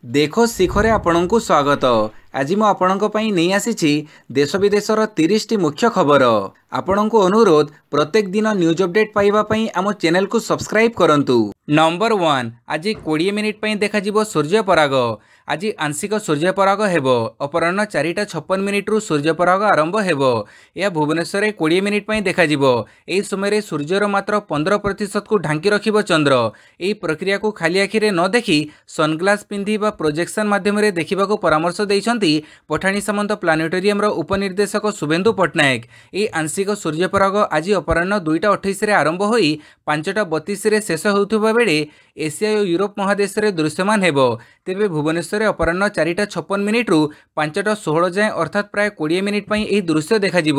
देखो शिखरे आपणଙ୍କୁ स्वागत। आज मु आपणଙ୍କ ପାଇଁ ନେଇ ଆସିଛି देश विदेशर 30ଟି मुख्य खबर। आपणଙ୍କୁ अनुरोध प्रत्येक दिन न्यूज अपडेट पाइबा ପାଇଁ आम चैनल को सब्सक्राइब करंतु। नंबर 1 आज 20 मिनिट ପାଇଁ देखाଯିବ सूर्यपराग। आज आंशिक सूर्यपराग हेबो। अपराह्न 4:56 मिनिट्रु सूर्यपराग आरंभ हेबो। यह भुवनेश्वर 20 मिनिट ପାଇଁ देखाଯିବ। एही समय सूर्यर मात्र 15% को ढांकी रखिबो चंद्र। एही प्रक्रिया को खाली आखिरे न देखि सनग्लास पिंधि बा प्रोजेक्शन माध्यम रे देखिबाको परामर्श दैछंती पठाणी सामंत प्लानेटोरियम रो उपनिर्देशक शुभेन्दु पट्टनायक। एही आंशिक सूर्यपराग आज अपराह्न 2:28 रे आरंभ होई 5:32 रे शेष होउथबा बेले एशिया और यूरोप महादेश रे दृश्यमान हेबो। तेबे भुवनेश्वर अपराह्न 4:56 मिनिट्रु 5:16 जाए अर्थात प्राय 20 मिनिट ପାଇଁ ଏହି ଦୃଶ୍ୟ ଦେଖାଯିବ।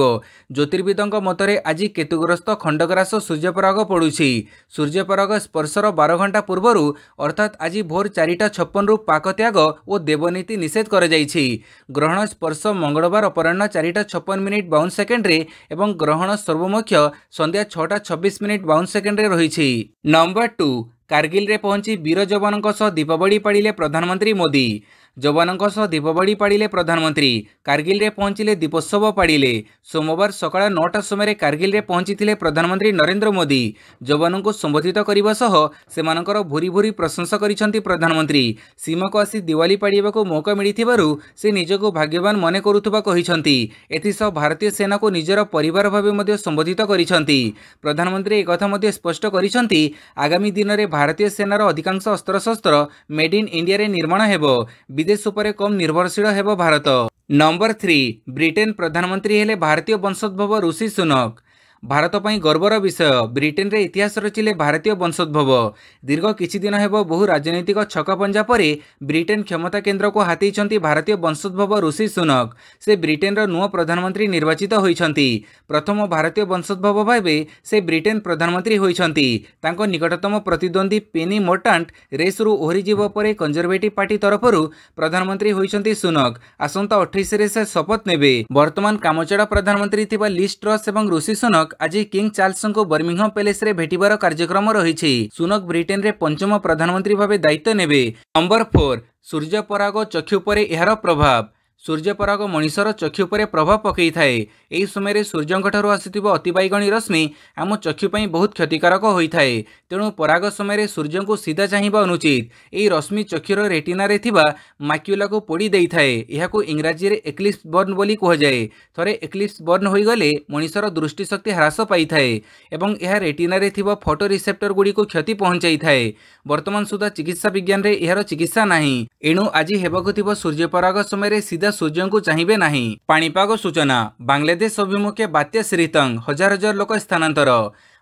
ଜ୍ୟୋତିର୍ବିଦଙ୍କ ମତରେ ଆଜି କେତୁଗ୍ରସ୍ତ ଖଣ୍ଡଗ୍ରାସ ସୂର୍ଯ୍ୟପରାଗ ପଡୁଛି। ସୂର୍ଯ୍ୟପରାଗ ସ୍ପର୍ଶର 12 ଘଣ୍ଟା ପୂର୍ବରୁ ଅର୍ଥାତ ଆଜି ଭୋର 4:56 ରୁ ପାକତ୍ୟାଗ ଓ ଦେବନୀତି ନିଷେଧ କରାଯାଇଛି। ଗ୍ରହଣ ସ୍ପର୍ଶ ମଙ୍ଗଳବାର ଅପରାହ୍ନ 4:56 ମିନିଟ୍ 52 ସେକେଣ୍ଡରେ ଏବଂ ଗ୍ରହଣ ସର୍ବମୁଖ୍ୟ ସନ୍ଧ୍ୟା 6:26 ମିନିଟ୍ 52 ସେକେଣ୍ଡରେ ରହିଛି। ନମ୍ବର 2 कारगिल रे पहुंची वीर जवानों सह दीपावली पाड़िले प्रधानमंत्री मोदी। जवानों सह दीपावली पाड़िले प्रधानमंत्री कारगिल रे पहुंचिले दीपोत्सव पाड़िले। सोमवार सकाळ 9टा समय कारगिल रे पहुंची प्रधानमंत्री नरेंद्र मोदी जवानों को संबोधित करने सह सेमानकर भूरी भूरी प्रशंसा करिसेंती प्रधानमंत्री। सीमा को आसी दिवाली पाड़िबा को मौका मिलिथिबारु से निजको भाग्यवान मने करुथबा कहिसेंती। एथिसह भारतीय सेना को निजर परिवार भावे मध्ये संबोधित करिसेंती। प्रधानमंत्री एक कथा मध्ये स्पष्ट करिसेंती आगामी दिन रे भारतीय सेनार अधिकांश अस्त्रशस्त्र मेड इन इंडिया रे निर्माण हेबो। विदेश उपरे कम निर्भरशील हेबो भारत। नंबर 3 ब्रिटेन प्रधानमंत्री हेले भारतीय वंशोद्भव ऋषि सुनक। भारत पई गर्वर विषय ब्रिटेन रे इतिहास रचिले भारतीय वंशोद्भव। दीर्घ किछि दिन हेबो बहु राजनीतिक छकपंजा परे ब्रिटेन क्षमता केन्द्र को हाथीछंती भारतीय वंशोद्भव ऋषि सुनक। से ब्रिटेन रो नुआ प्रधानमंत्री निर्वाचित होइछंती। प्रथम भारतीय वंशोद्भव भाबे से ब्रिटेन प्रधानमंत्री होइछंती। तांको निकटतम प्रतिद्वंदी पेनी मोर्टांट रेस रु ओहरी जीव परे कंजर्वेटिव पार्टी तरफरु प्रधानमंत्री होइछंती सुनक। आसंता 28 रे से शपथ नेबे। वर्तमान कामचड़ा प्रधानमंत्री थिबा लिज ट्रस एवं ऋषि सुनक आज किंग चार्ल्स को बर्मिंघम पैलेस रे भेटिबार कार्यक्रम रही। सुनक ब्रिटेन रे पंचम प्रधानमंत्री भावे दायित्व नेबे। नंबर 4 सूर्यपराग चक्षु परे एहार प्रभाव। सूर्यपराग मनिषर चक्षु पर प्रभाव पकई थाए। एही समय सूर्यंकठारु आसुथिबा अतिबाइगणी रश्मि आम चक्षु पई बहुत क्षतिकारक होइथाए। तेणु पराग समय सूर्य को सीधा चाहिबा अनुचित। एही रश्मि चक्षुर रेटिना रे थिबा माक्युला को पोड़ी देइथाए। एहाकु इंग्राजी रे एक्लिप्स बर्न बोली कुहाଯାଏ। थरे एक्लिप्स बर्न होई गले मनिषर दृष्टिशक्ति ह्रास पाइथाए एवं एहा रेटिना रे थिबा फोटो रिसेप्टर गुडी को क्षति पहुंचाई थाए। वर्तमान सुधा चिकित्सा विज्ञान रे एहार चिकित्सा नाही। एणु आज हेबाकु थिबा सूर्यपराग समय सीधा सूर्य को चाहिए नहीं। पाणीपाग सूचना बांग्लादेश अभिमुखे बात्या श्रीतंग हजार हजार लोक स्थानांतर।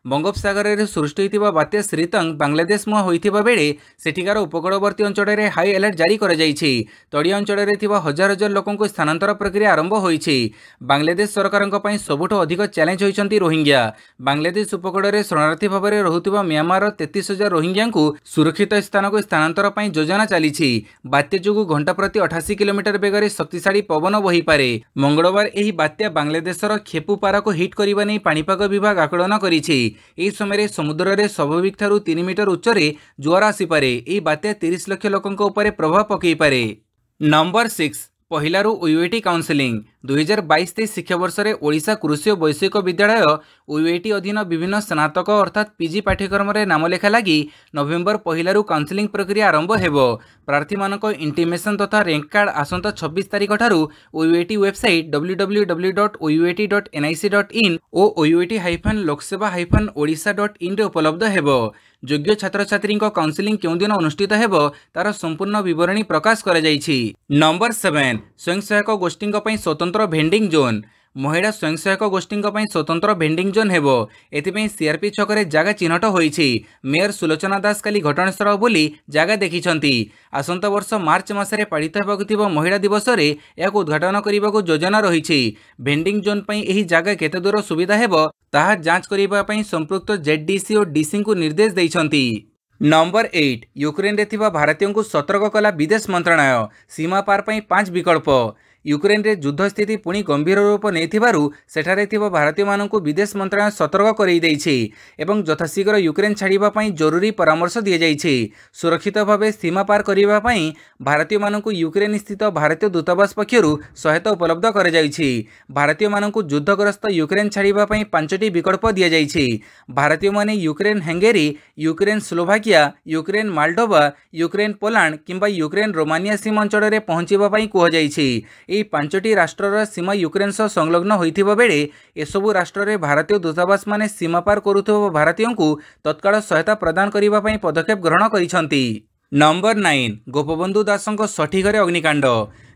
बंगोपसागर में सृष्टि होइतिबा बात्या श्रीतंग बांग्लादेश मुहां होइतिबा बेले सेठिकार उपकूलवर्ती अंचल में हाई अलर्ट जारी करा जायछि। तड़िया अंचल में थिबा हजार हजार लोकों स्थानांतर प्रक्रिया आरंभ होइछि। बांग्लादेश सरकारक पई सबुठ अधिक चैलेंज होइछंती रोहिंग्या। बांग्लादेश उपकूल में शरणार्थी भाव में रहुतिबा म्यांमार 33,000 रोहिंग्या को सुरक्षित स्थान को स्थानांतर पई योजना चलीछि। बात्या जोगु घंटा प्रति 88 किलोमीटर बेगर शक्तिशाली पवन बही पारे। मंगलवार एही बात्या बांग्लादेशर खेपुपारा को हिट करबा नै पाणीपाग विभाग आकलन करिछि। एही समय समुद्र रे स्वाभाविक ठारू 3 मीटर उच्चरे जुआर आसीपारे। एही बात्या 30 लाख लोकंक उपरे प्रभाव पकई पारे। नंबर 6 पहिलारू ओयूएटी काउंसिलिंग 2022-23 शिक्षावर्ष में ओडिशा कृषि और वैषयिक विद्यालय ओयूएटी अधीन विभिन्न स्नातक अर्थात पीजी पाठ्यक्रम रे नामलेखा लगी नवेम्बर पहिलारू काउंसिलिंग प्रक्रिया आरंभ हेबो। प्रार्थी मानक इंटीमेशन तथा रैंक कार्ड आसंता 26 तारिख ठारू ओयूएटी वेबसाइट www.out.nic.in और out-loksewa-odisha.in रे उपलब्ध हेबो। योग्य छात्र छात्री काउंसिलिंग केउं दिन अनुष्ठित हेबो तार संपूर्ण विवरणी प्रकाश करा जायछि। नंबर 7 स्वयं सहायक गोष्ठी स्वतंत्र भेंडिंग जोन। महिला स्वयं सहायक गोष्ठी स्वतंत्र भेंडिंग जोन हेबो। एथिपई सीआरपी छकरे जागा चिन्हट होइछि। मेयर सुलोचना दास काली घटनास्थल बुली जागा देखिछंती। आसंता वर्ष मार्च मासरे पालित हेबाकु थिबा महिला दिवस रे याको उद्घाटन करिबाकु योजना रहिछि। भेंडिंग जोन पई एही जागा केते दूर सुविधा हेबो ताहा जांच करिबा पई संपृक्त जेडडीसी और डीसी को निर्देश दैछंती। नंबर 8 यूक्रेन रे थिबा भारतीयों को सतर्क कला विदेश मंत्रालय। सीमा पार पई 5 विकल्प। यूक्रेन रे युद्ध स्थिति पुणी गंभीर रूप नेथिबारु सेठारे थिबा भारतीय मानकु विदेश मंत्रालय सतर्क करई दैछि एवं यथाशीघ्र यूक्रेन छाड़िबा पई जरूरी परामर्श दिया जाइछि। सुरक्षित भावे सीमा पार करिबा पई भारतीय मानकु यूक्रेन स्थित भारतीय दूतावास पक्षरु सहायता उपलब्ध कर जाइछि। भारतीय मानकु युद्धग्रस्त यूक्रेन छाड़िबा पई 5टी विकल्प दिया जाइछि। भारतीय माने Ukraine Hungary, Ukraine Slovakia, Ukraine Moldova, Ukraine Poland किंबा यूक्रेन रोमानिया सीमा अंचल में पहुंचवा कह जाइछि। एही 5टी राष्ट्रर सीमा यूक्रेन सह संलग्न होइथिबा बेले एसबु राष्ट्र रे भारतीय दूतावास माने सीमा पार करुथिबा भारतीयों को तत्काल सहायता प्रदान करिबा पई पदक्षेप ग्रहण करिसंती। नंबर 9 गोपबंधु दासंक सठी घरे अग्निकांड।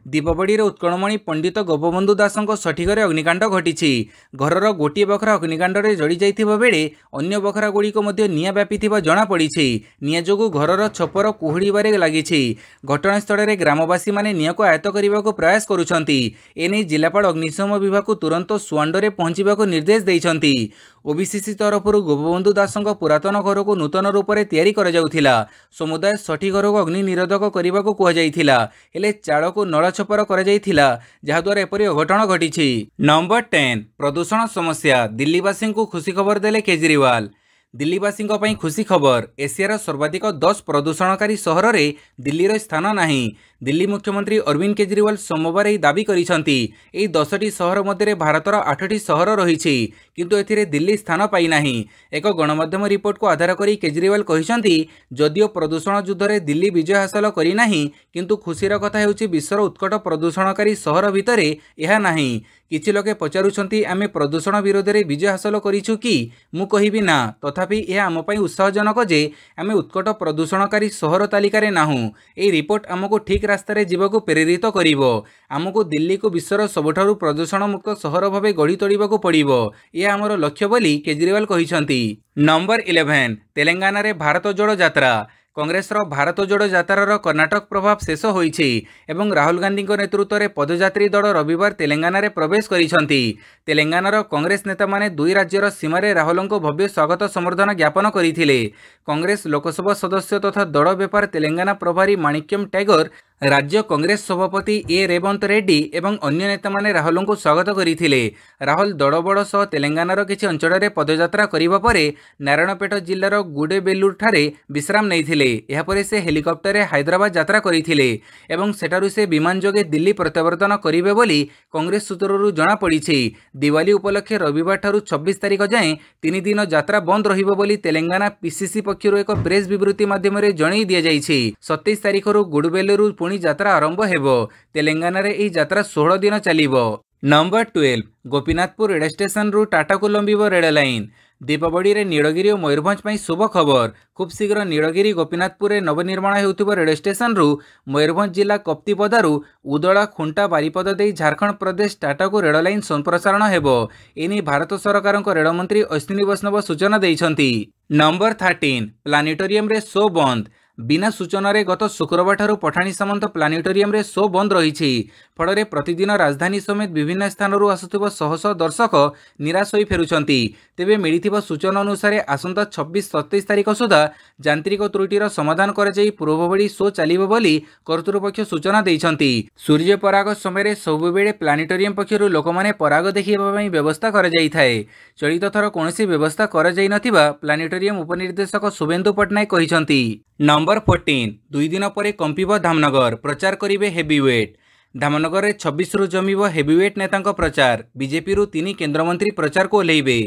दीपावड़ी उत्कलमणि पंडित गोपबंधु दासंक सठी घरे अग्निकांड घटी। घरर गोटे बखरा अग्निकांड में जड़ी जाइथिबा बेले अन्य बखरा गुड़िक निआं व्यापीथिबा जणा पड़िछि। निआं जोगु घरर छपर कुहुड़ीबारे लागिछि। घटनास्थल में ग्रामवासी माने निआं को आयत्त करने प्रयास करुछंती। एने जिलापाल अग्निशम विभाग को तुरंत सुआंडरे पहुंचीबाको निर्देश देइछंती। ओबीसीसी तरफरु गोपबंधु दासंक पुरातन घर को नूतन रूप से तैयारी करा जाउथिला। समुदाय सठी घर को अग्नि निरोधक करने को कह जाइथिला, हेले चाल को नल छपर करा जाइथिला, जहाद्वारा एपरि अघटन घटिछि। नंबर 10 प्रदूषण समस्या। दिल्लीवासी को खुशी खबर देले केजरीवाल। दिल्लीवासी खुशी खबर, एशियार सर्वाधिक 10 प्रदूषणकारी सहर में दिल्लीर स्थान नहीं। दिल्ली मुख्यमंत्री अरविंद केजरीवाल सोमवार यह दाबी करिसंती। एही 10टी सहर मध्य भारतर 8टी सहर रहिछि, किंतु एथिरे दिल्ली स्थान पाई नाही। एक गणमाध्यम रिपोर्ट को आधार करी केजरीवाल कहिसंती, जदिओ प्रदूषण युद्ध में दिल्ली विजय हासिल करी नाही, किंतु खुशीर कथा हेउछि विश्वर उत्कट प्रदूषणकारी सहर भितरे एहा नाही। किछि लोके पचारुछंती आमे प्रदूषण विरोध में विजय हासिल करिछु कि? मु कहिबि ना, तथापि यह आम पई उत्साहजनक जे आमे उत्कट प्रदूषणकारी सहर तालिकार नाहु। एही रिपोर्ट आमको ठीक रास्ता रे जीवाको प्रेरित करिवो। आमको दिल्ली को विश्वर सबठारु प्रदूषण मुक्त सहर भावे गढ़ी तोड़िबाको पड़िवो। यह आमर लक्ष्य बोली केजरीवाल कहिसंती। नंबर 11 तेलंगाना रे भारत जोड़ो यात्रा। कांग्रेस भारत जोड़ो यात्रार कर्नाटक प्रभाव शेष होइछि एवं राहुल गांधी नेतृत्व में पदयात्री दल रविवार तेलंगाना रे प्रवेश करिसंती। तेलंगानार कांग्रेस नेता माने दुई राज्यर सीमार राहुल को भव्य स्वागत संबर्धना ज्ञापन करथिले। कांग्रेस लोकसभा सदस्य तथा दल व्यापार तेलंगाना प्रभारी माणिक्यम टैगोर, राज्य कांग्रेस सभापति ए रेवंत रेड्डी एवं अन्य नेता माने राहुल को स्वागत करथिले। राहुल दड़बड़ सह तेलंगानार किछि अंचल में पदयात्रा करिबा परे नारायणपेट जिल्लार गुडेबेलूर ठारे विश्राम नैथिले। एहा परे से हेलिकप्टर रे हैदराबाद यात्रा करिथिले एवं सेठारु से विमान जोगे दिल्ली प्रत्यावर्तन करिवे बोली कांग्रेस सूत्ररु जणा पड़िछि। दिवाली उपलक्षे रविवार ठारु 26 तारिख जाए 3 दिन यात्रा बंद रहिबो बोली तेलंगाना पीसीसी पक्षरु एक प्रेस विवृत्ति माध्यम रे जणाई दिया जाइछि। 27 तारिखरु गुडबेलूर पुणी यात्रा आरंभ हेबो। तेलंगाना रे एही यात्रा 16 दिन चलिबो। नंबर 12 गोपीनाथपुर रेल स्टेशन रु टाटा को लंबिबो रेल लाइन। दीपावड़ी रे नीलगिरी और मयूरभंज पई शुभ खबर। खूब शीघ्र नीलगिरी गोपीनाथपुर नवनिर्माण हेउथिबो रेल स्टेशन रु मयूरभंज जिला कप्तिपदारु उदला खुंटा बारिपद दे झारखंड प्रदेश टाटा को रेल लाइन संप्रसारण हेबो। एनी भारत सरकार रेल मंत्री अश्विनी वैष्णव सूचना दैछंती। नंबर 13 प्लानेटोरियम रे शो बंद। बिना सूचना रे गत शुक्रवार ठारू पठाणी सामंत प्लानेटोरियम रे शो बंद रही। फल प्रतिदिन राजधानी समेत विभिन्न स्थान आसुथिबा शह शह दर्शक निराश होई फेरुछंती। तेबे मिलिथिबा सूचना अनुसार आसंता 26-27 तारिख सुधा यांत्रिक त्रुटिर समाधान कराई पूर्वभଳି शो चलिबो बोली कर्तृपक्ष सूचना दैछंती। सूर्य पराग समय सबुबेले प्लानेटोरियम पक्षरु लोकमाने पराग देखिबा पई व्यवस्था करा जाई थाए। चलित थर कोनोसी व्यवस्था करा जाई नथिबा प्लानेटोरियम उपनिर्देशक शुभेन्दु पट्टनायक कहिसंती। नंबर 14 दुई दिन पर कंपिब धामनगर, प्रचार करिवे हेवीवेट। धामनगर में 26 रु जमिब हेवीवेट नेता प्रचार। बीजेपी रु 3 केन्द्रमंत्री प्रचार को ओह्लैबे।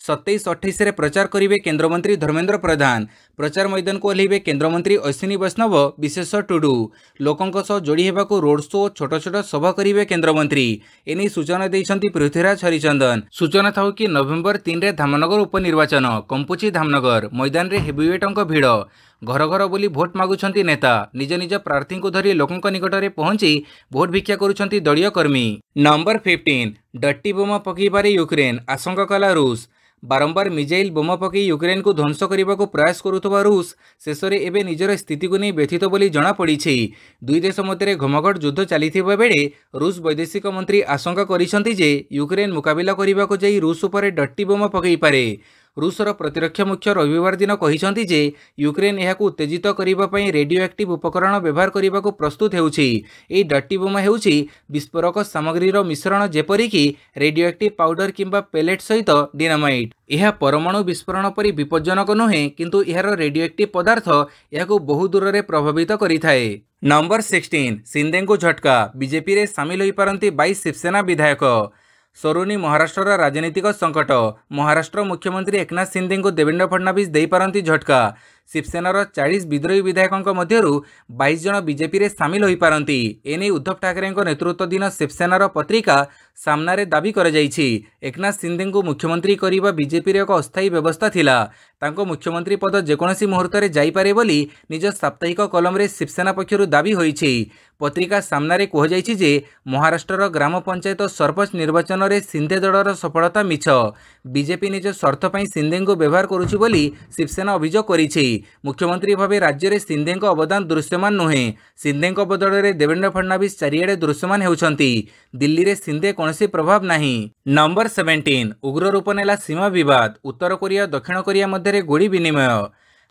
27-28 रे प्रचार करिवे केन्द्रमंत्री धर्मेन्द्र प्रधान। प्रचार मैदान को ओह्लैबे केन्द्रमंत्री अश्विनी वैष्णव, विशेष टुडू। लोकंक सह जोड़ी हेबाकू रोड शो छोट छोट सभा करिवे केन्द्रमंत्री। एने सूचना दैछंती पृथ्वीराज हरिचंदन। सूचना थाउ कि नवेम्बर 3 रे धामनगर उपनिर्वाचन कंपुची धामनगर मैदान रे हेवीवेटंक भिड़। घर घर बोली भोट मागुछंती नेता। निज निज प्रार्थी को धरी लोकंक निकट में पहुंची भोट भिक्षा करुछंती दलीय कर्मी। नंबर 15 डट्टी बोमा पकईबारे यूक्रेन, आशंका कला रूस। बारंबार मिजाइल बोमा पकई यूक्रेन को ध्वंस करने को प्रयास करुवा रूस शेष में एवं निजर स्थिति को नहीं व्यथित बोली जमापड़ी। दुई देश मध्य घमघट युद्ध चली बेले रूस वैदेशिक मंत्री आशंका करिसेंती जे यूक्रेन मुकाबिला करने को रूस उपर डट्टी बोमा पकई पारे। रूसर प्रतिरक्षा मुख्य रविवार दिन कहिसंती जे यूक्रेन एहाकु उत्तेजित करिबा पई रेडियो एक्टिव उपकरण व्यवहार करने को प्रस्तुत हेउछि। एही डर्टी बोमा हेउछि विस्फोरक सामग्रीर मिश्रण जेपरिकी रेडियो एक्टिव पाउडर किंबा पेलेट सहित डिनामाइट। यह परमाणु विस्फोरण परि विपज्जनक नुहे किंतु यार रेडियो एक्टिव पदार्थ यहाकु बहु दूर में प्रभावित करिथाए। नंबर 16 शिंदे को झटका, बीजेपी रे सामिल होई पारंती 22 शिवसेना विधायक। सरुनी महाराष्ट्र राजनीतिक संकट, महाराष्ट्र मुख्यमंत्री एकनाथ शिंदे को देवेंद्र फडणवीस दे पारंती झटका। शिवसेनार 40 विद्रोही विधायकों मध्यरु 22 जन बीजेपी रे सामिल होई पारंती। एने उद्धव ठाकरे नेतृत्वाधीन शिवसेनार पत्रिका सामना रे दाबी कर जाइछि। एकनाथ शिंदे को मुख्यमंत्री करिबा बीजेपी रे एक अस्थायी व्यवस्था थिला। तांको मुख्यमंत्री पद जेकोसी मुहूर्त रे जाई पारे बोली निज साप्ताहिक कलम रे शिवसेना पक्षरु दाबी होइछि। पत्रिका सामना रे कह जाइछि जे महाराष्ट्र ग्राम पंचायत सरपंच निर्वाचन रे शिंदे दलर सफलता मिछ। बीजेपी निज स्वार्थ पई शिंदे को व्यवहार करुछि बोली शिवसेना अभियोग करिछि। मुख्यमंत्री भावे राज्य में शिंदे अवदान दृश्यमान नुहे। शिंदे बदल में देवेंद्र फडणवीस चारिआडे दृश्यमान होउछंती। दिल्ली रे शिंदे कौनसी प्रभाव नहीं। नंबर 17 उग्र रूप नेला सीमा विवाद, उत्तर कोरिया दक्षिण कोरिया मध्य गोली विनिमय।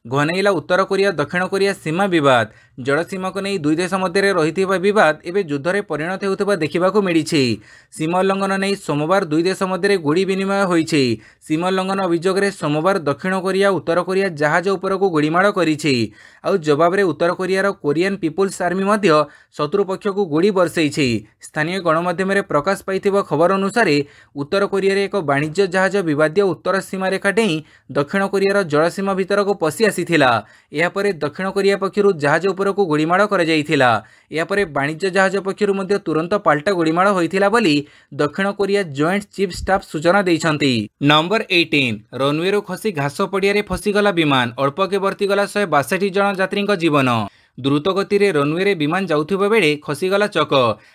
घनेला उत्तर कोरिया दक्षिण कोरिया सीमा विवाद। जलसीमा को नहीं दुई देश मध्य रही बद एवं युद्ध में परिणत होता देखा मिली। सीमा उल्लंघन नहीं सोमवार दुई देश मध्य गोली विनिमय होइछि। सीमा उल्लंघन अभियोग में सोमवार दक्षिण कोरिया उत्तर कोरिया जहाज उपर को गोलीमाड़ करिछि। आउ जवाब रे उत्तर कोरियार कोरियन पीपुल्स आर्मी मध्य शत्रु पक्ष को गोली बरसैछि। स्थानीय गणमाध्यम रे प्रकाश पाइथिबा खबर अनुसार उत्तर कोरिया रे एक वाणिज्य जहाज विवादीय उत्तर सीमा रेखा डेई दक्षिण कोरियार जलसीमा भीतर को पशि आसीथिला। या परे दक्षिण कोरिया पक्षरु जहाज उपर को गोलीमाड़ कर जाइथिला। या परे वाणिज्य जहाज पक्षरु मध्य तुरंत पाल्टा गोलीमाड़ होइथिला बोली दक्षिण कोरिया जॉइंट चीफ स्टाफ सूचना दैछंती। नंबर 18 रनवे रो खसी घास पड़िया रे फसीगला विमान, अल्पके बर्तीगला 162 जन यात्री जीवन। द्रुत गति रे रनवे रे विमान जाउथिबा बेले खसीगला चक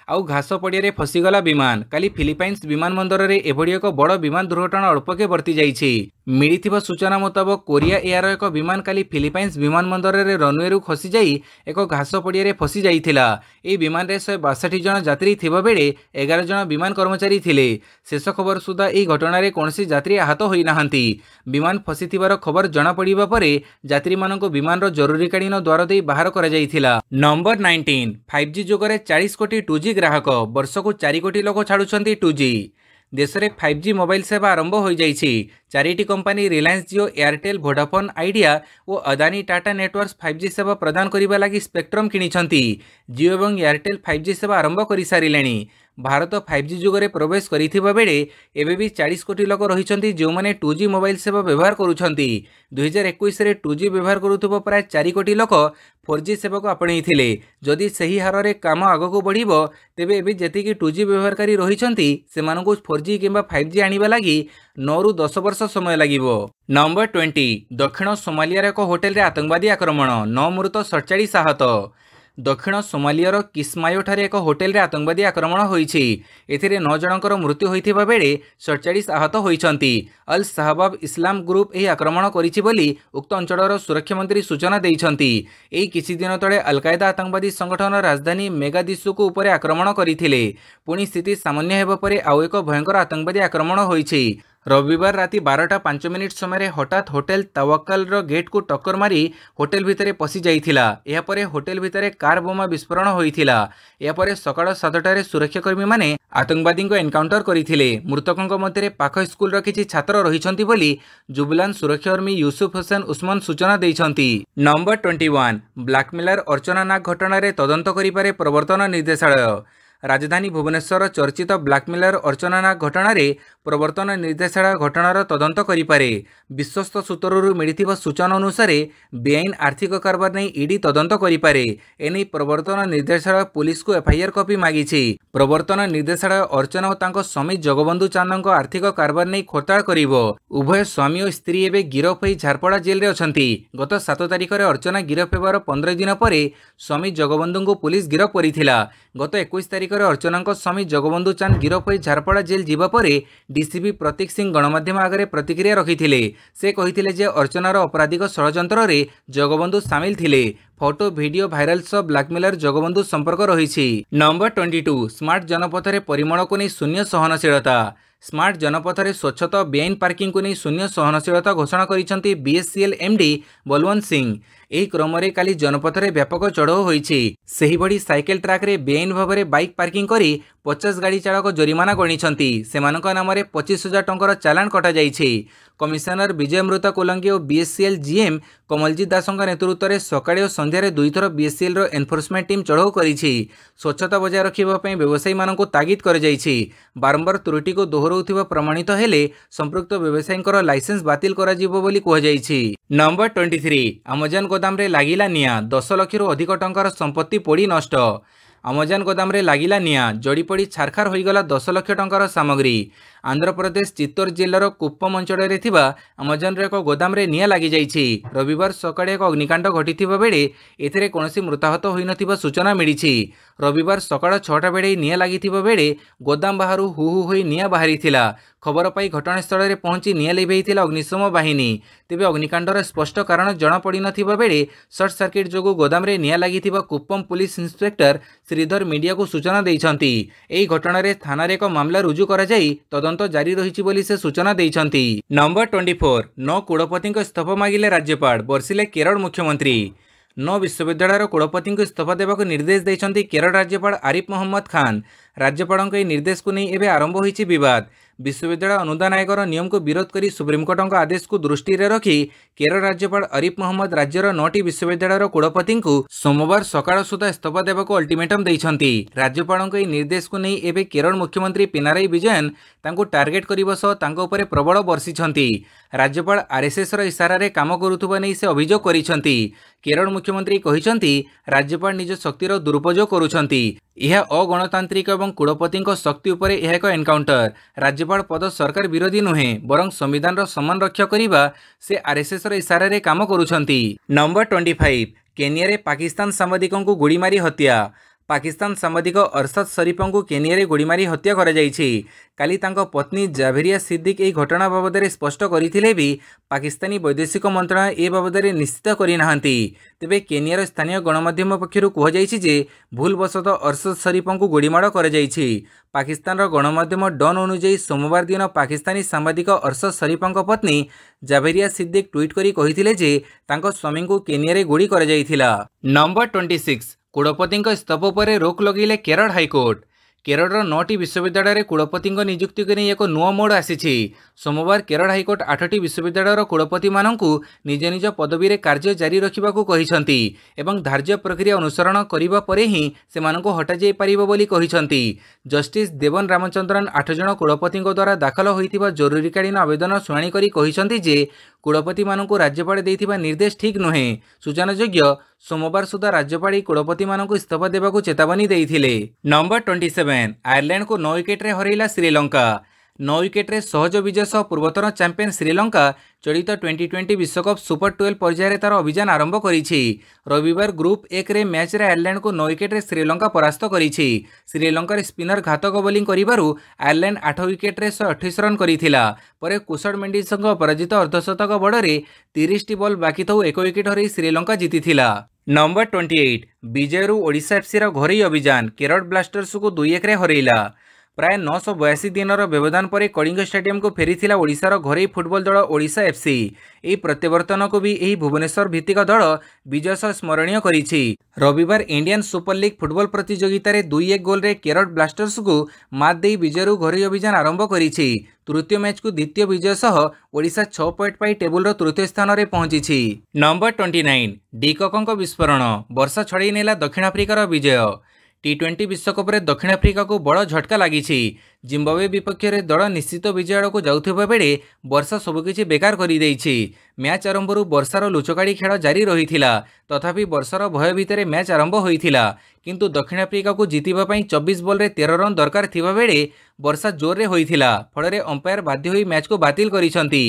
आउ घास पड़िया रे फसीगला विमान। काली फिलिपाइन्स विमान बंदर रे एभଳି एक बड़ विमान दुर्घटना अल्पके बर्ती जाइछि। मिलिथिबा सूचना मुताबक कोरिया एयर एक विमान काली फिलिपाइन्स विमान बंदर रे रनवे रु खसी जाई एक घास पड़िया रे फसी जाइथिला। ए विमान रे 162 जन यात्री थिबा बेले 11 जन विमान कर्मचारी थिले। शेष खबर सुधा ए घटना रे कोनसी यात्री आहत होई नाहंती। विमान फसीथिबार खबर जना पड़िबा परे यात्री माननको विमान रो जरूरीकालीन द्वार देई बाहर कर जाइथिला। नंबर 19 5G जुगरे 40 कोटी 2G ग्राहक, वर्ष को 4 कोटी लोक छाड़ुछंती 2G। देश में 5G मोबाइल सेवा आरंभ हो जाइछि। चारिटी कंपनी रिलायंस जियो, एयरटेल, वोडाफोन आइडिया और अदानी टाटा नेटवर्क्स 5G सेवा प्रदान करने लगी स्पेक्ट्रम किनिछंती। जियो और एयरटेल 5G सेवा आरंभ कर सारे। भारत 5G जुगरे प्रवेश करिथिबा बेले एबे भी 40 कोटी लोक रहिछंती जो माने 2G मोबाइल सेवा व्यवहार करुछंती। 2021 रे 2G व्यवहार करुथबो प्राय 4 कोटी लोक 4G सेवा को आपणैथिले। जदि सही हार रे काम आगको बढ़िबो तेबे एबे जेतिकी 2G व्यवहारकारी रहिछंती सेमानकु 4G किंबा 5G आनिबा लागि 9 रु 10 वर्ष समय लागिबो। नंबर 20 दक्षिण सोमालियार एक होटेल रे आतंकवादी आक्रमण, 9 मृत 47 आहत। दक्षिण सोमालियार किस्मायो ठारे एक होटेल रे आतंकवादी आक्रमण होइछि। एथिरे 9 जनकर मृत्यु होइथिबा बेले 47 आहत होइछंती। अल शाहबाब इस्लाम ग्रुप एही आक्रमण करिछि बोली उक्त अंचलर सुरक्षा मंत्री सूचना दैछंती। एही किछि दिन तळे अल कायदा आतंकवादी संगठन राजधानी मेगादिसुको उपरे आक्रमण करिथिले। पुणी स्थिति सामान्य हेबा परे आउ एक भयंकर आतंकवादी आक्रमण होइछि। रविवार राति 12:05 समय हठात होटेल तवक्कल गेट को टक्कर मारी होटेल भितर पशि जाइथिला। या परे होटेल भितर कार बोमा विस्फोरण होइथिला। या परे सकाळ 7टारे सुरक्षाकर्मी माने आतंकवादी को एनकाउंटर करथिले। मृतकों मध्य पाख स्कूल किछि छात्र रहिछंती बोली जुबलान सुरक्षाकर्मी यूसुफ हुसैन उस्मान सूचना दैछंती। नंबर 21 ब्लैकमेलर अर्चना नाग घटना रे तदंत करिपारे प्रवर्तन निर्देशालय। राजधानी भुवनेश्वर चर्चित ब्लैकमेलर अर्चना नाग घटना रे प्रवर्तन निर्देशालय घटनार तदंत करिपारे। विश्वस्त सूत्ररू मिलिथिबा सूचना अनुसार बेआईन आर्थिक कारबार नहीं ईडी तदंत करिपारे। एने प्रवर्तन निर्देशालय पुलिस को एफआईआर कॉपी मागिछि। प्रवर्तन निर्देशालय अर्चना और तांको स्वामी जगबंधु चांदको आर्थिक कारबार नहीं खोलताड़ करिवो। उभय स्वामी और स्त्री एवं गिरफ होई झारपड़ा जेल रे अछंती। गत 7 तारिख रे अर्चना गिरफ हेबार 15 दिन परे स्वामी जगबंधु को पुलिस गिरफ करिथिला। गत 21 तारिख रे अर्चना स्वामी जगबंधु चांद गिरफ होई झारपड़ा जेल जीवा परे डीसीपी प्रतीक सिंह गणमाध्यम आगे प्रतिक्रिया रखिथिले। से कहिथिले जे अर्चनार अपराधिक षड़यंत्र रे जगबंधु सामिल थिले। फोटो वीडियो भाइराल सह ब्लैकमेलर जगबंधु संपर्क रही। नंबर 22 स्मार्ट जनपथ रे परिमल को नहीं शून्य सहनशीलता। स्मार्ट जनपथ स्वच्छता बेआईन पार्किंग को नहीं शून्य सहनशीलता घोषणा करिसेंती बीएससीएल एमडी बलवंत सिंह। एही क्रम में काली जनपथ में व्यापक चढ़ऊ होईछि। सेही भड़ी साइकेल ट्रैक रे बेआईन भाव में बाइक पार्किंग करी 50 गाड़ी चालक जरिमाना गणिछंती। सेमानक नाम 25,000 टंकार चालान कटा जाइछि। कमिशनर विजयमृत कोलंगी और बीएससीएल जीएम कमलजीत दास नेतृत्व में सकाळे और संध्यारे दुईथर बीएससीएल रो एनफोर्समेंट टीम चढ़ऊ करिछि। स्वच्छता बजाय रखिबा पई व्यवसायी मानक तागिद कर जाइछि। बारंबार त्रुटि को दोहराउथिबा प्रमाणित हेले संपृक्त व्यवसायींकर लाइसेंस बातिल करा जिवो बोली कह जाइछि। नंबर 23 अमेजन गोदाम रे लागिला निया 10 लाख रु अधिक टंकार संपत्ति पोड़ी नष्ट। अमेजन गोदाम रे लागिला निया जड़ीपड़ी छारखार होईगला 10 लाख टंकार सामग्री। आंध्र प्रदेश चित्तौर जिल्लार कुप्पम अंचल अमेजन एक गोदाम रे निया लगी जाइछि। रविवार सकाळे एक अग्निकांड घटिथिबा बेले एथिरे कोनोसी मृताहत होई नथिबा सूचना मिलिछि। रविवार सकाळ 6टा बेले निया लागिथिबा बेले गोदाम बाहरु हु हु होई निया बाहरिथिला। खबर पाई घटनास्थल में पहुंची निया लिभेइथिला अग्निशम बाहिनी। तेबे अग्निकांडर स्पष्ट कारण जଣା पड़ी नथिबा बेले सर्ट सर्किट जोगु गोदाम रे निया लागिथिबा Kuppam police inspector Sridhar media को सूचना दैछंती। एही घटना रे थाना रे एक मामला रुजु करा जाई तदंत जारी रही बोली से सूचना दैछंती। नंबर 24 9 कुलपति इस्तीफा मागिले राज्यपाल बर्षिले केरल मुख्यमंत्री। 9 विश्वविद्यालय कुलपति इस्तीफा देवाक निर्देश देइछंती केरल राज्यपाल आरिफ मोहम्मद खान। राज्यपाल निर्देश को नहीं एवं आरंभ होइछि विवाद। विश्वविद्यालय अनुदान आयोग नियम को विरोध करी सुप्रीमकोर्ट आदेश को दृष्टि रे रखी केरल राज्यपाल आरिफ मोहम्मद राज्यर 9टी विश्वविद्यालय कुलपति सोमवार सकाळ सुधा इस्तीफा देवाक अल्टिमेटम देइछंती। राज्यपाल निर्देश को नहीं एवं केरल मुख्यमंत्री पिनाराई विजयन तांको टार्गेट करबा सह तांको उपरे प्रबल बर्षिछंती। राज्यपाल आरएसएस रो इशारा रे काम करुथुबा नै से अभियोग करिछंती। केरल मुख्यमंत्री कहिछंती राज्यपाल निज शक्तिर दुरुपयोग करुछंती। यह अगणतांत्रिक और कुलपति शक्ति उपर यह एक एनकाउंटर। राज्यपाल पद सरकार विरोधी नुहे बरं संविधान सम्मान रक्षा करने से आरएसएस इशारा रे काम करुछंती। नंबर 25 केनिया रे पाकिस्तान सांबादिकों को गोली मारी हत्या। पाकिस्तान सांबादिक अरशद शरीफों को केनिया रे गोली मारी हत्या करा जाइछि। काली तांको पत्नी जावेरिया सिद्दीक एही घटना बाबद में स्पष्ट करथिले भी पाकिस्तानी वैदेशिक मंत्रालय ए बाबद में निश्चित करिनाहांती। तेबे केनियार स्थानीय गणमाध्यम पक्षरु कह जाइछि जे भूलवशत अरशद शरीफों को गोलीमाड़ करा जाइछि। पाकिस्तान गणमाध्यम डॉन अनुଯାयी सोमवार दिन पाकिस्तानी सांबादिक अरशद शरीफों पत्नी जावेरिया सिद्दीक ट्वीट करी कहिथिले जे तांको स्वामी को केनिया रे गोली करा जाइथिला। नंबर 26 कुलपति इस्तीफा पर रोक लगिले केरल हाईकोर्ट। केरल 9टी विश्वविद्यालय कुलपति नियुक्ति को नहीं एक नुआ मोड़ आसी। सोमवार केरल हाईकोर्ट 8टी विश्वविद्यालय कुलपति मानकु निज निज पदवी रे कार्य जारी रखा कहिसंती एवं धार्य प्रक्रिया अनुसरण करिबा परे ही सेमानकु हटा जाई परिबो बोली कहिसंती। जस्टिस देवन रामचंद्रन 8 जन कुलपति द्वारा दाखल होइथिबा जरूरीकालीन आवेदन शुणाणी करी कहिसंती जे कुलपति मानकु राज्यपाल देइथिबा निर्देश ठीक नुहे। सूचनायोग्य सोमवार सुधा राज्यपाल कुलपति मानकु इस्तीफा देबाकु चेतावनी देइथिले। नंबर 27 आयरलैंड को 9 विकेट रे हरैला श्रीलंका। 9 विकेट रे सहज विजय सह पूर्वतन चैंपियन श्रीलंका चलित 2020 विश्वकप सुपर 12 पर्यायर तार अभियान आरंभ करिछि। रविवार ग्रुप 1 रे मैच रे आयरलैंड को 9 विकेट रे श्रीलंका परास्त करिछि। श्रीलंका स्पिनर घातक बोलिंग करिबारु आयरलैंड 8 विकेट रे 128 रन करिथिला। परे कुशल मेंडिस अपराजित अर्धशतक बड़े 30 बॉल बाकी थौ 1 विकेट हरै श्रीलंका जीतिथिला। नंबर 28 विजयरु ओडिशा एफसी रो घरोई अभियान केरल ब्लास्टर्स को 2-1 रे हरैला। प्राय 982 दिन व्यवधान पर कलिंग स्टेडियम को फेरीथिला ओडिशार घरोई फुटबॉल दल ओडिशा एफसी। यह प्रत्यावर्तन को भी यही भुवनेश्वर भित्तिक दल विजय सह स्मरणीय करिछि। रविवार इंडियन सुपर लीग फुटबॉल प्रतियोगिता रे 2-1 गोल रे केरल ब्लास्टर्स को मात दे विजयरु घरोई अभियान आरंभ करिछि। तृतीय मैच को द्वितीय विजय सह ओडिशा 6 पॉइंट पाई टेबुल तृतीय स्थान रे पहुंची। नंबर 29 डीकॉक विस्फोरण वर्षा छड़ाई नेला दक्षिण आफ्रिकार विजय। T20 विश्वकप रे दक्षिण आफ्रिका को बड़ झटका लगी। जिम्बाब्वे विपक्ष में दल निश्चित विजय आड़ को जाउथिबा बेले वर्षा सबकिछि बेकार कर देइछि। मैच आरंभरू वर्षार लुचकाड़ी खेल जारी रही तथापि वर्षार भय भितर मैच आरंभ होइथिला। किंतु दक्षिण आफ्रिका को जीतिबा पई 24 बॉल रे 13 रन दरकार थिबा बेले वर्षा जोर रे होइथिला। फଳରେ अंपायर बाध्य होई मैच को बातिल करिसंती।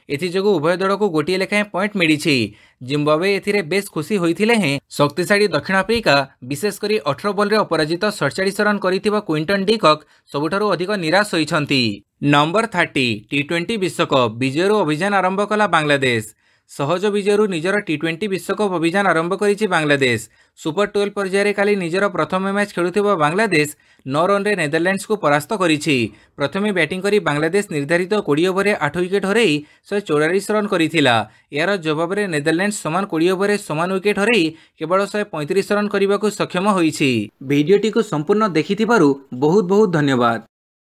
एथिजोगु उभय दल को गोटिए लेखाएं पॉइंट मिलिछि। जिम्बाब्वे एथिरे बेस खुशी होइथिले हैं शक्तिशाली दक्षिण आफ्रिका विशेषकर 18 बॉल रे अपराजित 47 रन करिथिबा क्विंटन डीकॉक सबुठारु अधिक निराश होइछंती। नंबर 30 T20 विश्वकप विजयरु अभियान आरंभ कला बांग्लादेश। सहज विजयरू निजर टी20 विश्वकप अभियान आरंभ करिछि बांग्लादेश। सुपर 12 पर्यायर काली निजर प्रथम मैच खेलुथिबा बांग्लादेश 9 रन रे नेदरलैंड्स को परास्त करिछि। प्रथमे बैटिंग करी बांग्लादेश निर्धारित 20 ओवर रे 8 विकेट हरई 144 रन करिथिला। यार जवाब रे नेदरलैंड्स समान 20 ओवर रे समान विकेट हरई केवल 135 रन करने को सक्षम होइछि। वीडियोटी को संपूर्ण देखिथिबारु बहुत बहुत धन्यवाद।